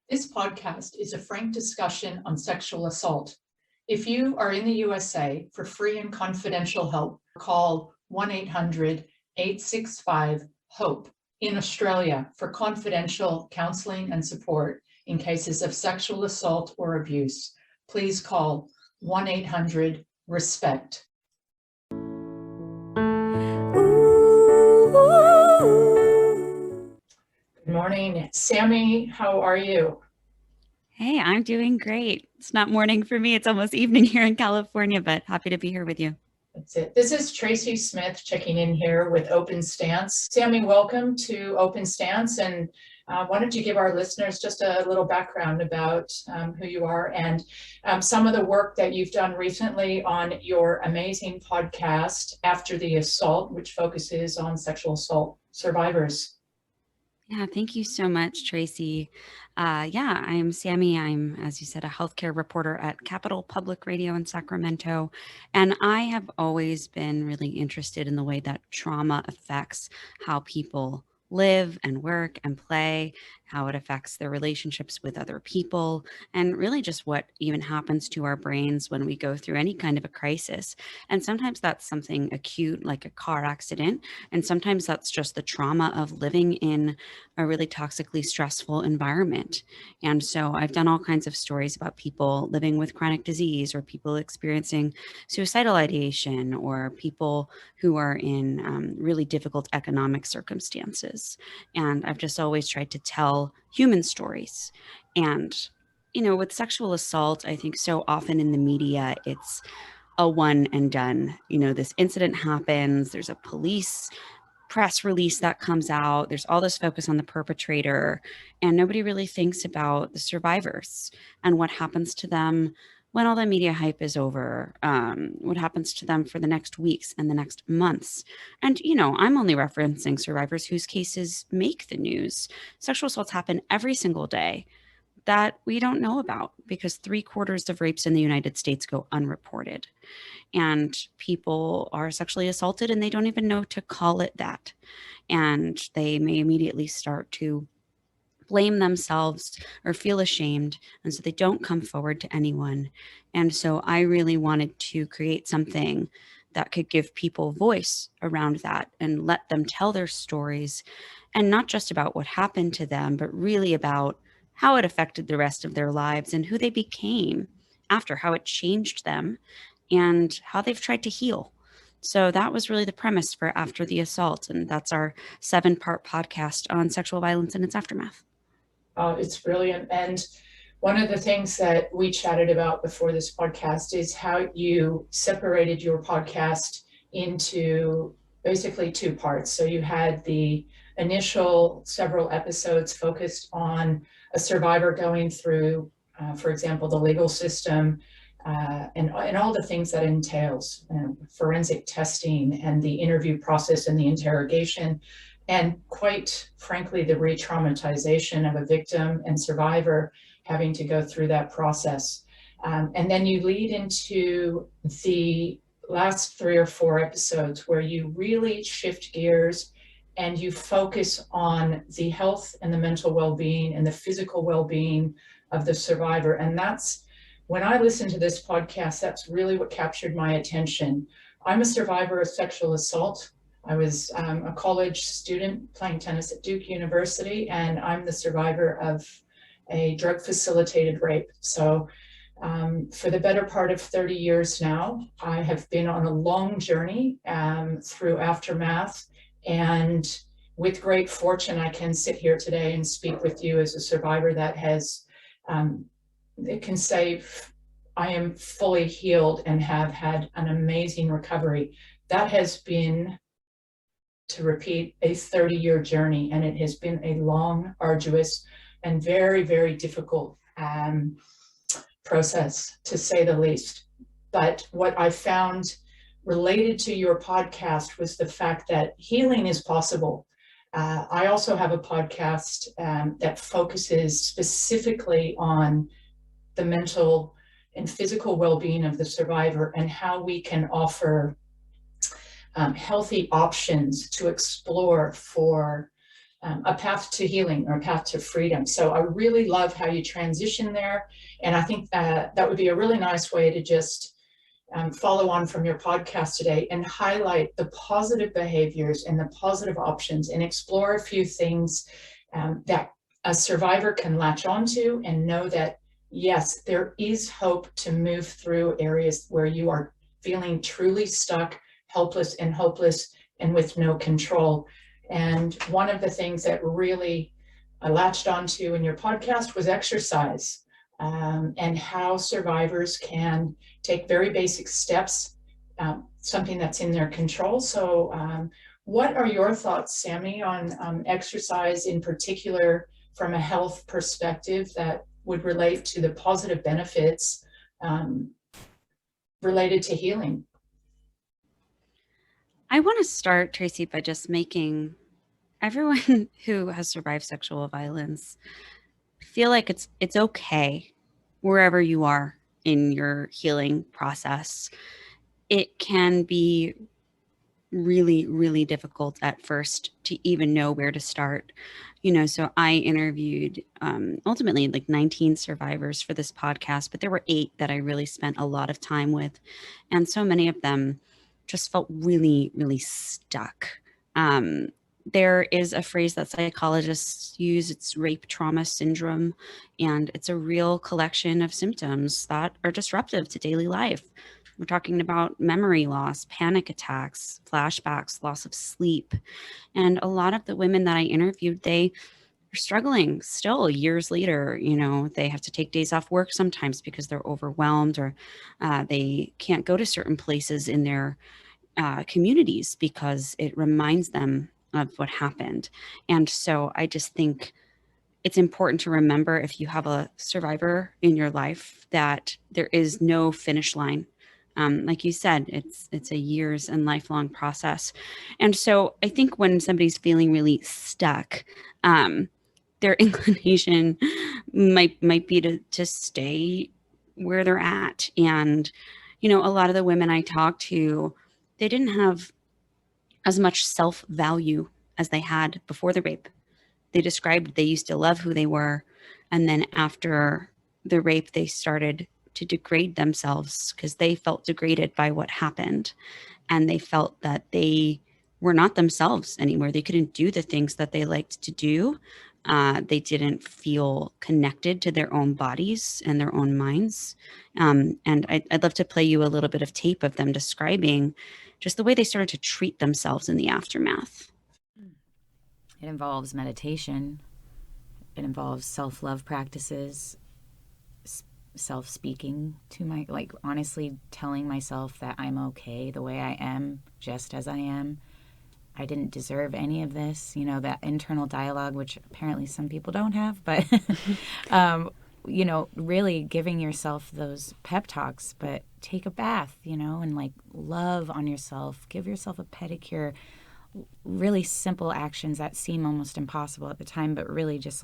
This podcast is a frank discussion on sexual assault. If you are in the USA, for free and confidential help, call 1-800-865-HOPE. In Australia, for confidential counseling and support in cases of sexual assault or abuse, please call 1-800-RESPECT. Good morning, Sammy. How are you? Hey, I'm doing great. It's not morning for me. It's almost evening here in California, but happy to be here with you. That's it. This is Tracey Smith checking in here with Open Stance. Sammy, welcome to Open Stance. And why don't you give our listeners just a little background about who you are and some of the work that you've done recently on your amazing podcast, After the Assault, which focuses on sexual assault survivors. Yeah, thank you so much, Tracey. I'm Sammy. I'm, as you said, a healthcare reporter at Capital Public Radio in Sacramento. And I have always been really interested in the way that trauma affects how people live and work and play, how it affects their relationships with other people, and really just what even happens to our brains when we go through any kind of a crisis. And sometimes that's something acute, like a car accident. And sometimes that's just the trauma of living in a really toxically stressful environment. And so I've done all kinds of stories about people living with chronic disease or people experiencing suicidal ideation or people who are in really difficult economic circumstances. And I've just always tried to tell human stories. And, with sexual assault, I think so often in the media, it's a one and done. This incident happens, there's a police press release that comes out, there's all this focus on the perpetrator, and nobody really thinks about the survivors and what happens to them when all the media hype is over, what happens to them for the next weeks and the next months. And, I'm only referencing survivors whose cases make the news. Sexual assaults happen every single day that we don't know about because 3/4 of rapes in the United States go unreported. And people are sexually assaulted and they don't even know to call it that. And they may immediately start to blame themselves or feel ashamed. And so they don't come forward to anyone. And so I really wanted to create something that could give people voice around that and let them tell their stories, and not just about what happened to them, but really about how it affected the rest of their lives and who they became after, how it changed them, and how they've tried to heal. So that was really the premise for After the Assault. And that's our 7-part podcast on sexual violence and its aftermath. It's brilliant. And one of the things that we chatted about before this podcast is how you separated your podcast into basically 2 parts. So you had the initial several episodes focused on a survivor going through, for example, the legal system, and all the things that entails, forensic testing and the interview process and the interrogation, and quite frankly, the re-traumatization of a victim and survivor having to go through that process. And then you lead into the last 3 or 4 episodes where you really shift gears and you focus on the health and the mental well-being and the physical well-being of the survivor. And that's, when I listened to this podcast, that's really what captured my attention. I'm a survivor of sexual assault. I was a college student playing tennis at Duke University, and I'm the survivor of a drug-facilitated rape. So for the better part of 30 years now, I have been on a long journey through aftermath, and with great fortune, I can sit here today and speak with you as a survivor that has, it can say I am fully healed and have had an amazing recovery. That has been, to repeat, a 30-year journey, and it has been a long, arduous, and very, very difficult process, to say the least. But what I found related to your podcast was the fact that healing is possible. I also have a podcast that focuses specifically on the mental and physical well-being of the survivor and how we can offer healthy options to explore for a path to healing or a path to freedom. So I really love how you transition there. And I think that would be a really nice way to just follow on from your podcast today and highlight the positive behaviors and the positive options and explore a few things that a survivor can latch onto and know that, yes, there is hope to move through areas where you are feeling truly stuck, helpless and hopeless, and with no control. And one of the things that really I latched onto in your podcast was exercise, and how survivors can take very basic steps, something that's in their control. So, what are your thoughts, Sammy, on exercise in particular from a health perspective that would relate to the positive benefits um, related to healing? I want to start, Tracey, by just making everyone who has survived sexual violence feel like it's okay wherever you are in your healing process. It can be really, really difficult at first to even know where to start. So I interviewed ultimately like 19 survivors for this podcast, but there were 8 that I really spent a lot of time with. And so many of them just felt really, really stuck. Um, there is a phrase that psychologists use, it's rape trauma syndrome, and it's a real collection of symptoms that are disruptive to daily life. We're talking about memory loss, panic attacks, flashbacks, loss of sleep. And a lot of the women that I interviewed, they are struggling still years later. They have to take days off work sometimes because they're overwhelmed, or they can't go to certain places in their communities because it reminds them of what happened. And so I just think it's important to remember, if you have a survivor in your life, that there is no finish line. Like you said, it's a years and lifelong process. And so I think when somebody's feeling really stuck, their inclination might be to stay where they're at. And a lot of the women I talked to, they didn't have as much self-value as they had before the rape. They described they used to love who they were, and then after the rape, they started to degrade themselves because they felt degraded by what happened, and they felt that they were not themselves anymore. They couldn't do the things that they liked to do. They didn't feel connected to their own bodies and their own minds. And I'd love to play you a little bit of tape of them describing just the way they started to treat themselves in the aftermath. It involves meditation. It involves self-love practices, self-speaking to honestly telling myself that I'm okay the way I am, just as I am. I didn't deserve any of this, that internal dialogue, which apparently some people don't have, but, really giving yourself those pep talks, but take a bath, and love on yourself, give yourself a pedicure, really simple actions that seem almost impossible at the time, but really just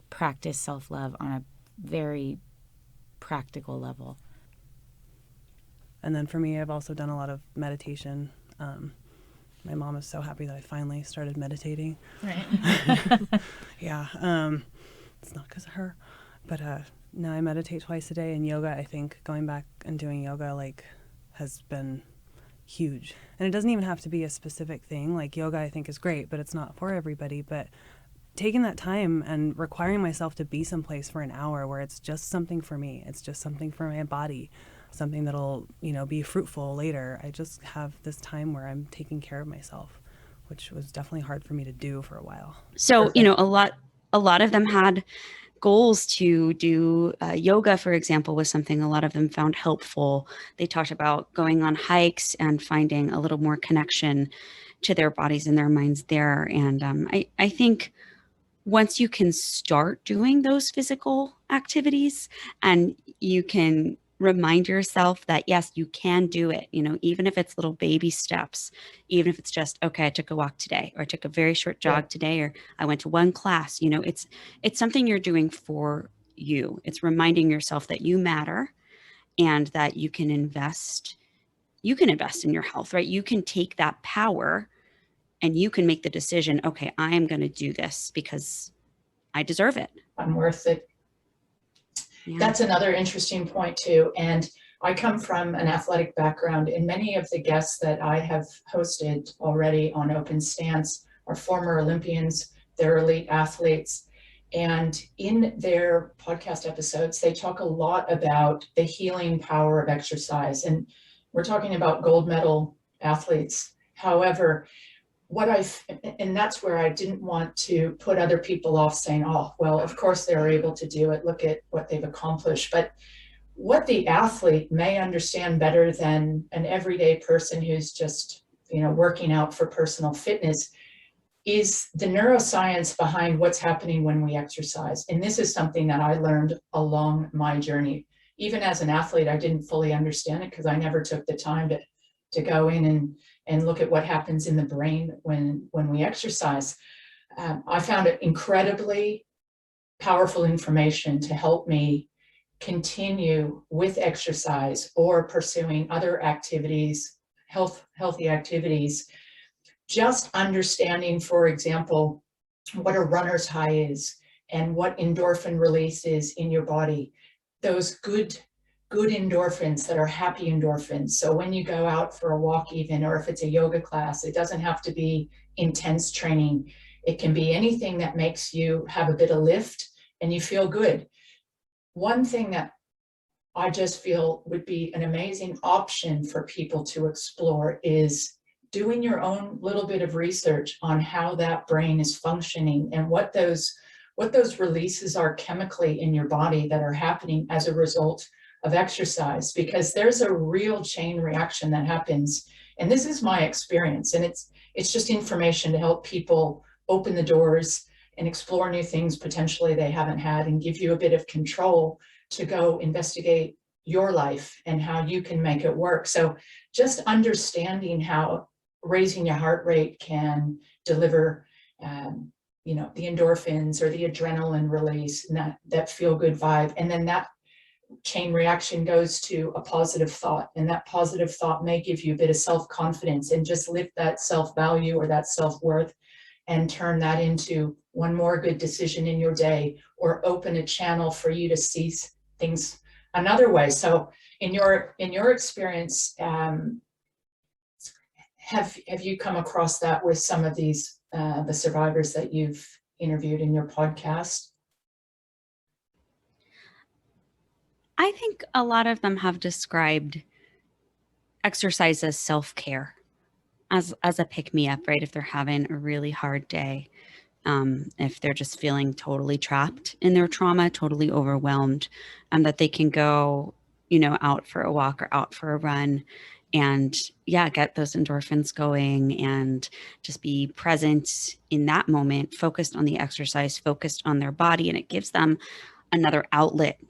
practice self-love on a very practical level. And then for me, I've also done a lot of meditation. My mom is so happy that I finally started meditating. Right. Yeah. It's not because of her, but now I meditate twice a day. And yoga, I think going back and doing yoga has been huge. And it doesn't even have to be a specific thing. Yoga, I think, is great, but it's not for everybody. But taking that time and requiring myself to be someplace for an hour where it's just something for me, it's just something for my body, something that'll, be fruitful later. I just have this time where I'm taking care of myself, which was definitely hard for me to do for a while. So, a lot of them had goals to do. Yoga, for example, was something a lot of them found helpful. They talked about going on hikes and finding a little more connection to their bodies and their minds there. And I think once you can start doing those physical activities and you can remind yourself that, yes, you can do it, even if it's little baby steps, even if it's just, okay, I took a walk today, or I took a very short jog today, or I went to one class, it's something you're doing for you. It's reminding yourself that you matter and that you can invest in your health, right? You can take that power and you can make the decision, okay, I am going to do this because I deserve it. I'm worth it. Yeah. That's another interesting point too. And I come from an athletic background, and many of the guests that I have hosted already on Open Stance are former Olympians, they're elite athletes. And in their podcast episodes, they talk a lot about the healing power of exercise. And we're talking about gold medal athletes. However, and that's where I didn't want to put other people off saying, oh, well, of course they're able to do it. Look at what they've accomplished. But what the athlete may understand better than an everyday person who's just, working out for personal fitness is the neuroscience behind what's happening when we exercise. And this is something that I learned along my journey. Even as an athlete, I didn't fully understand it because I never took the time to go in and look at what happens in the brain when we exercise. I found it incredibly powerful information to help me continue with exercise or pursuing other activities, healthy activities. Just understanding, for example, what a runner's high is and what endorphin release is in your body, those good endorphins that are happy endorphins. So when you go out for a walk even, or if it's a yoga class, it doesn't have to be intense training. It can be anything that makes you have a bit of lift and you feel good. One thing that I just feel would be an amazing option for people to explore is doing your own little bit of research on how that brain is functioning and what those releases are chemically in your body that are happening as a result of exercise, because there's a real chain reaction that happens. And this is my experience, and it's just information to help people open the doors and explore new things potentially they haven't had, and give you a bit of control to go investigate your life and how you can make it work. So just understanding how raising your heart rate can deliver the endorphins or the adrenaline release and that feel good vibe, and then that chain reaction goes to a positive thought, and that positive thought may give you a bit of self-confidence and just lift that self-value or that self-worth and turn that into one more good decision in your day, or open a channel for you to see things another way. So in your experience, have you come across that with some of these the survivors that you've interviewed in your podcast? I think a lot of them have described exercise as self-care, as a pick-me-up, right? If they're having a really hard day, if they're just feeling totally trapped in their trauma, totally overwhelmed, that they can go, out for a walk or out for a run and get those endorphins going and just be present in that moment, focused on the exercise, focused on their body. And it gives them another outlet,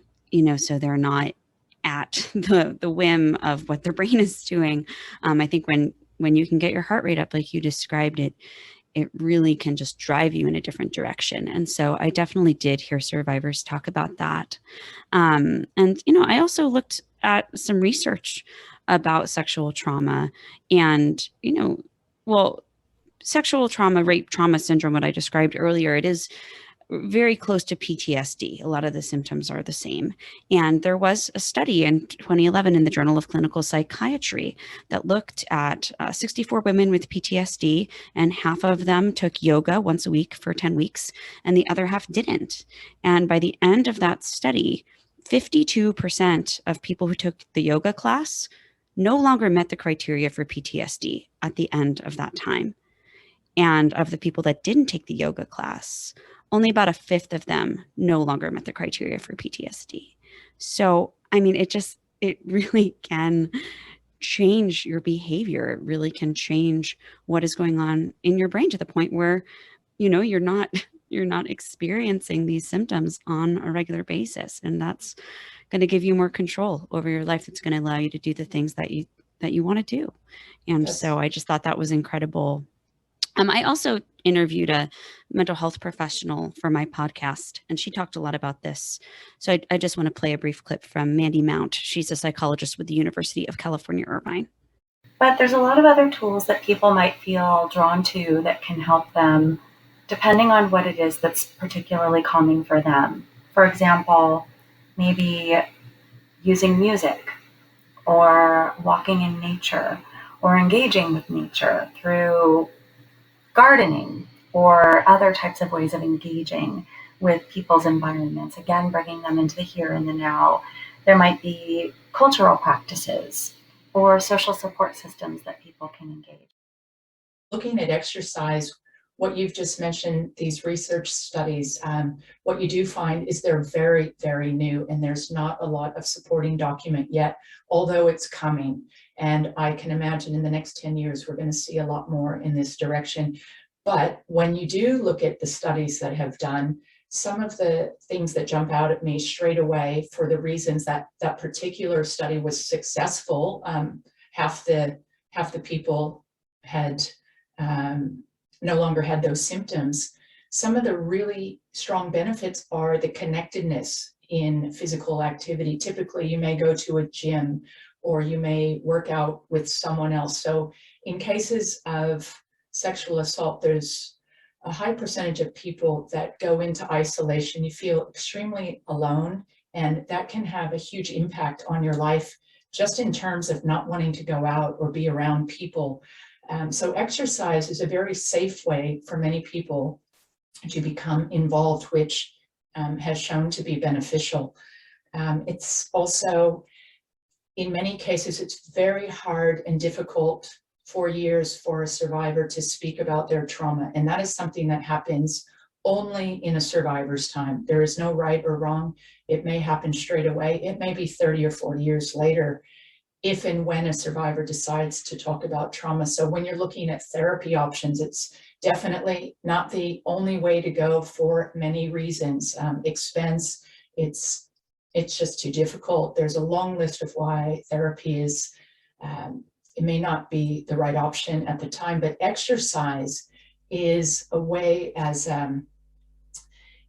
so they're not at the whim of what their brain is doing. I think when you can get your heart rate up, like you described it, it really can just drive you in a different direction. And so I definitely did hear survivors talk about that. And, I also looked at some research about sexual trauma and, sexual trauma, rape trauma syndrome, what I described earlier, it is very close to PTSD. A lot of the symptoms are the same. And there was a study in 2011 in the Journal of Clinical Psychiatry that looked at 64 women with PTSD, and half of them took yoga once a week for 10 weeks, and the other half didn't. And by the end of that study, 52% of people who took the yoga class no longer met the criteria for PTSD at the end of that time. And of the people that didn't take the yoga class, only about a fifth of them no longer met the criteria for PTSD. So, I mean, it really can change your behavior. It really can change what is going on in your brain to the point where, you're not experiencing these symptoms on a regular basis. And that's going to give you more control over your life. It's going to allow you to do the things that you want to do. And so I just thought that was incredible. I also interviewed a mental health professional for my podcast, and she talked a lot about this. So I just want to play a brief clip from Mandy Mount. She's a psychologist with the University of California, Irvine. But there's a lot of other tools that people might feel drawn to that can help them depending on what it is that's particularly calming for them. For example, maybe using music or walking in nature or engaging with nature through gardening or other types of ways of engaging with people's environments. Again, bringing them into the here and the now. There might be cultural practices or social support systems that people can engage. Looking at exercise, what you've just mentioned, these research studies, what you do find is they're very, very new, and there's not a lot of supporting document yet, although it's coming. And I can imagine in the next 10 years, we're going to see a lot more in this direction. But when you do look at the studies that have done, some of the things that jump out at me straight away for the reasons that that particular study was successful, half the people had no longer had those symptoms. Some of the really strong benefits are the connectedness in physical activity. Typically, you may go to a gym or you may work out with someone else. So in cases of sexual assault, there's a high percentage of people that go into isolation. You feel extremely alone, and that can have a huge impact on your life just in terms of not wanting to go out or be around people. So exercise is a very safe way for many people to become involved, which has shown to be beneficial. It's also, in many cases, it's very hard and difficult for years for a survivor to speak about their trauma. And that is something that happens only in a survivor's time. There is no right or wrong. It may happen straight away. It may be 30 or 40 years later, if and when a survivor decides to talk about trauma. So when you're looking at therapy options, it's definitely not the only way to go for many reasons. Expense, it's just too difficult. There's a long list of why therapy is, it may not be the right option at the time, but exercise is a way as,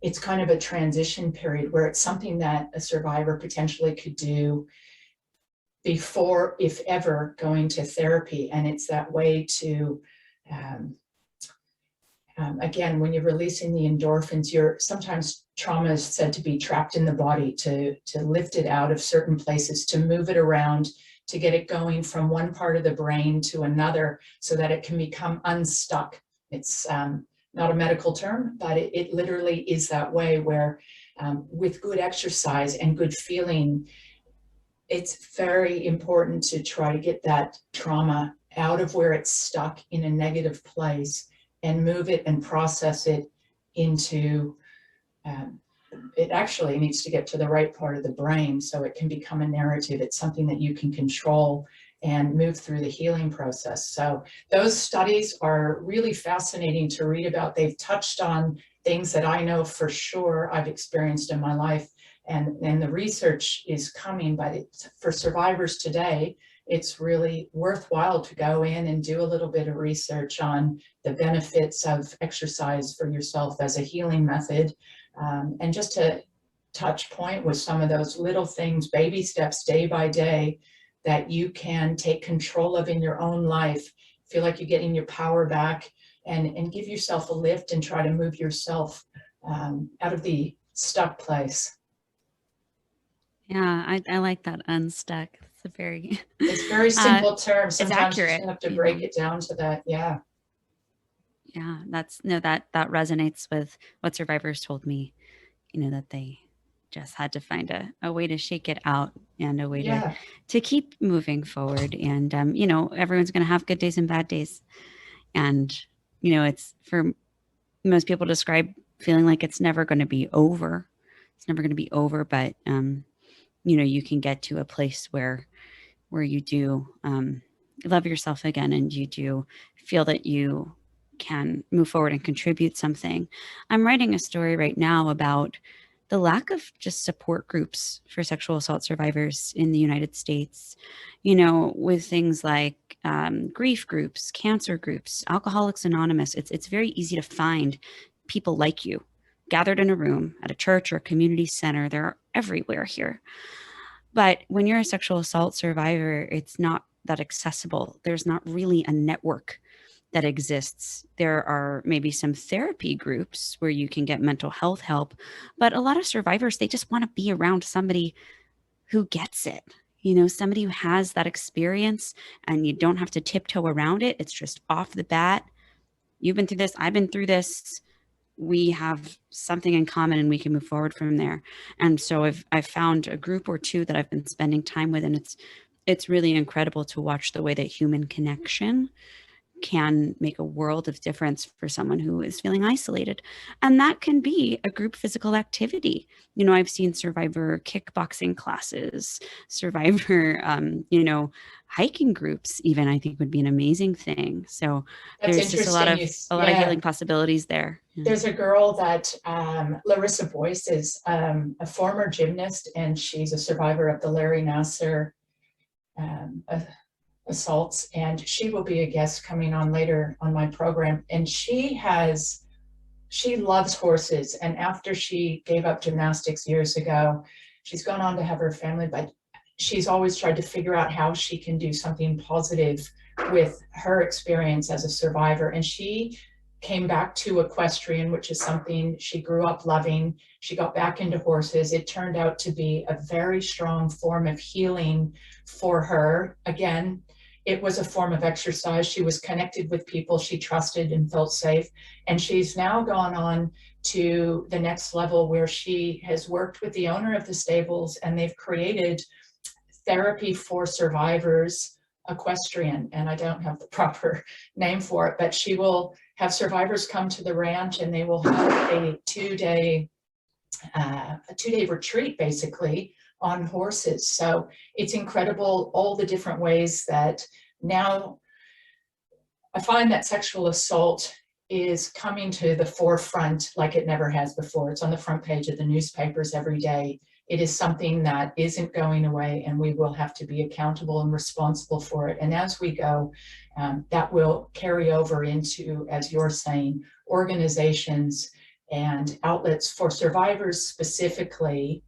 it's kind of a transition period where it's something that a survivor potentially could do before, if ever, going to therapy. And it's that way to, again, when you're releasing the endorphins, sometimes trauma is said to be trapped in the body, to lift it out of certain places, to move it around, to get it going from one part of the brain to another so that it can become unstuck. It's not a medical term, but it literally is that way where with good exercise and good feeling, it's very important to try to get that trauma out of where it's stuck in a negative place and move it and process it into, it actually needs to get to the right part of the brain so it can become a narrative. It's something that you can control and move through the healing process. So those studies are really fascinating to read about. They've touched on things that I know for sure I've experienced in my life. And the research is coming, but for survivors today, it's really worthwhile to go in and do a little bit of research on the benefits of exercise for yourself as a healing method. And just to touch point with some of those little things, baby steps day by day that you can take control of in your own life, feel like you're getting your power back, and give yourself a lift and try to move yourself out of the stuck place. Yeah, I like that, unstuck. It's a very It's very simple term. it's Sometimes you accurate, just have to you break know. it down to that. Yeah. Yeah, that resonates with what survivors told me, that they just had to find a way to shake it out and a way Yeah. to keep moving forward. And everyone's going to have good days and bad days. And it's, for most people, describe feeling like it's never going to be over. It's never going to be over, but you can get to a place where you do love yourself again, and you do feel that you can move forward and contribute something. I'm writing a story right now about the lack of just support groups for sexual assault survivors in the United States, with things like grief groups, cancer groups, Alcoholics Anonymous. It's very easy to find people like you gathered in a room at a church or a community center. They're everywhere here. But when you're a sexual assault survivor, it's not that accessible. There's not really a network that exists. There are maybe some therapy groups where you can get mental health help, but a lot of survivors, they just want to be around somebody who gets it, somebody who has that experience, and you don't have to tiptoe around it. It's just off the bat. You've been through this, I've been through this. We have something in common and we can move forward from there. And so I've found a group or two that I've been spending time with, and it's really incredible to watch the way that human connection can make a world of difference for someone who is feeling isolated. And that can be a group physical activity. I've seen survivor kickboxing classes, survivor, hiking groups even, I think would be an amazing thing. So That's there's just interesting. a lot of healing possibilities there. Yeah. There's a girl that Larissa Boyce is a former gymnast, and she's a survivor of the Larry Nassar assaults, and she will be a guest coming on later on my program. And she loves horses, and after she gave up gymnastics years ago, she's gone on to have her family, but she's always tried to figure out how she can do something positive with her experience as a survivor. And she came back to equestrian, which is something she grew up loving. She got back into horses. It turned out to be a very strong form of healing for her. Again, it was a form of exercise. She was connected with people she trusted and felt safe. And she's now gone on to the next level, where she has worked with the owner of the stables, and they've created therapy for survivors, equestrian, and I don't have the proper name for it, but she will have survivors come to the ranch, and they will have a two-day retreat, basically, on horses. So it's incredible, all the different ways that now I find that sexual assault is coming to the forefront like it never has before. It's on the front page of the newspapers every day. It is something that isn't going away, and we will have to be accountable and responsible for it. And as we go, that will carry over into, as you're saying, organizations and outlets for survivors specifically,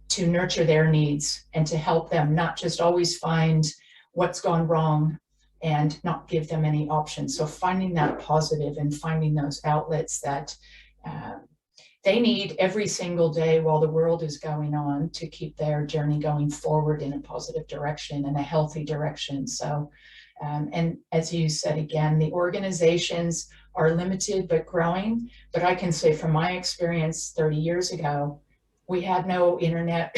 to nurture their needs and to help them not just always find what's gone wrong and not give them any options. So finding that positive and finding those outlets that they need every single day while the world is going on, to keep their journey going forward in a positive direction and a healthy direction. So, and as you said, again, the organizations are limited but growing. But I can say from my experience 30 years ago, we had no internet.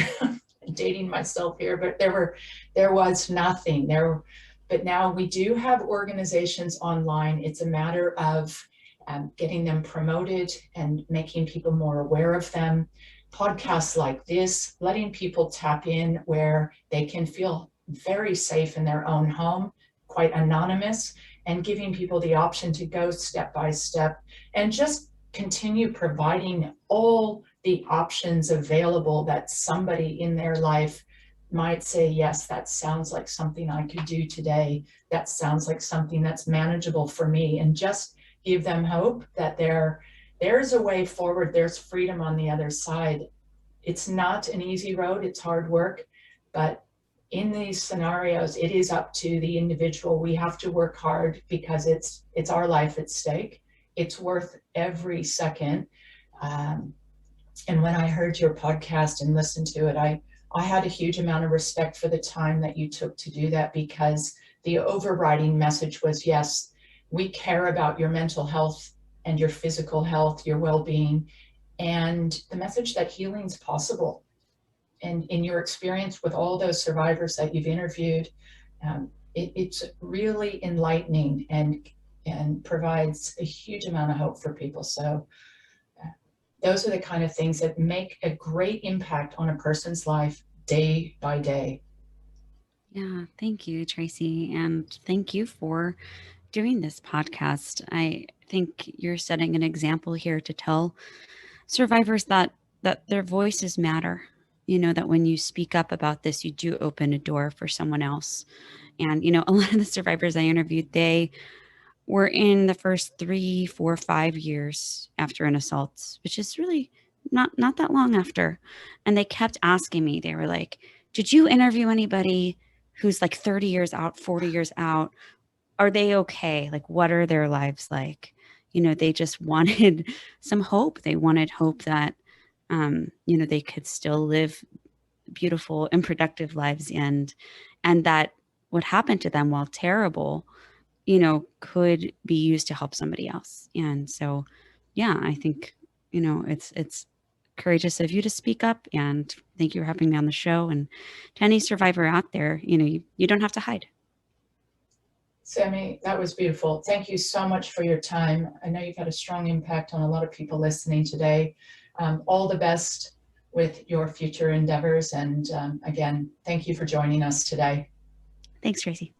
Dating myself here, but there was nothing there. But now we do have organizations online. It's a matter of getting them promoted and making people more aware of them. Podcasts like this, letting people tap in where they can feel very safe in their own home, quite anonymous, and giving people the option to go step by step and just continue providing all the options available that somebody in their life might say, yes, that sounds like something I could do today. That sounds like something that's manageable for me. And just give them hope that there's a way forward. There's freedom on the other side. It's not an easy road. It's hard work. But in these scenarios, it is up to the individual. We have to work hard because it's our life at stake. It's worth every second. And when I heard your podcast and listened to it, I had a huge amount of respect for the time that you took to do that, because the overriding message was, yes, we care about your mental health and your physical health, your well-being, and the message that healing's possible. And in your experience with all those survivors that you've interviewed, it's really enlightening and provides a huge amount of hope for people. So those are the kind of things that make a great impact on a person's life day by day. Yeah, thank you, Tracey. And thank you for doing this podcast. I think you're setting an example here to tell survivors that their voices matter. That when you speak up about this, you do open a door for someone else. And, a lot of the survivors I interviewed, they were in the first 3, 4, 5 years after an assault, which is really not that long after. And they kept asking me, they were like, did you interview anybody who's like 30 years out, 40 years out, are they okay? Like, what are their lives like? You know, they just wanted some hope. They wanted hope that, you know, they could still live beautiful and productive lives, and that what happened to them, while terrible, you know, could be used to help somebody else. And so, yeah, I think, you know, it's courageous of you to speak up, and thank you for having me on the show. And to any survivor out there, you know, you don't have to hide. Sammy, that was beautiful. Thank you so much for your time. I know you've had a strong impact on a lot of people listening today. All the best with your future endeavors. And again, thank you for joining us today. Thanks, Tracey.